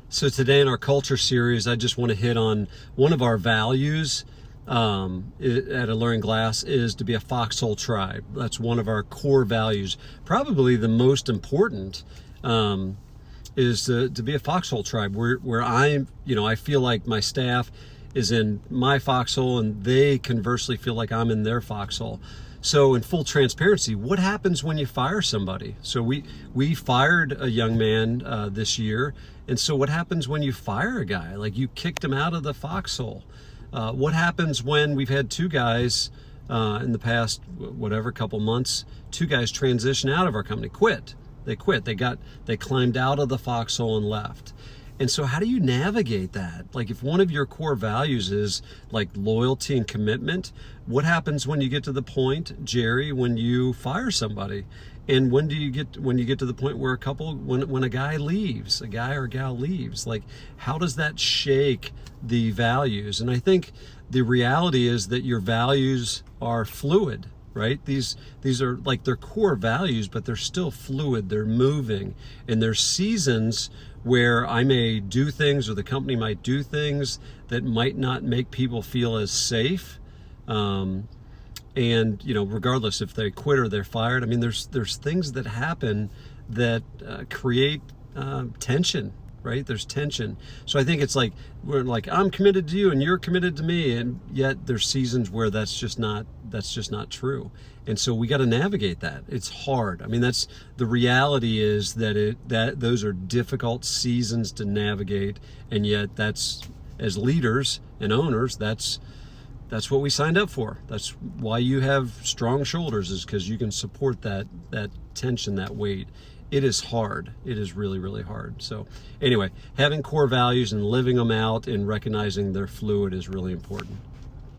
So today in our culture series, I just want to hit on one of our values at Alluring Glass is to be a Foxhole tribe. That's one of our core values. Probably the most important is to be a Foxhole tribe, where I feel like my staff is in my foxhole and they conversely feel like I'm in their foxhole. So in full transparency, what happens when you fire somebody? So we fired a young man this year. And so what happens when you fire a guy? Like, you kicked him out of the foxhole. What happens when we've had two guys in the past, couple months, two guys transition out of our company, quit. They quit. They climbed out of the foxhole and left. And so how do you navigate that? Like, if one of your core values is like loyalty and commitment, what happens when you get to the point, Jerry, when you fire somebody? And when you get to the point where when a guy leaves, a guy or a gal leaves, like, how does that shake the values? And I think the reality is that your values are fluid, right? These are like their core values, but they're still fluid, they're moving. And there's seasons where I may do things, or the company might do things that might not make people feel as safe. And regardless if they quit or they're fired, I mean, there's things that happen that create tension, right? There's tension. So I think it's like, I'm committed to you and you're committed to me, and yet there's seasons where that's just not true. And so we got to navigate that. It's hard. I mean, that's the reality, is that those are difficult seasons to navigate, and yet that's, as leaders and owners, that's what we signed up for. That's why you have strong shoulders, is because you can support that tension, that weight. It is hard. It is really, really hard. So anyway, having core values and living them out and recognizing they're fluid is really important.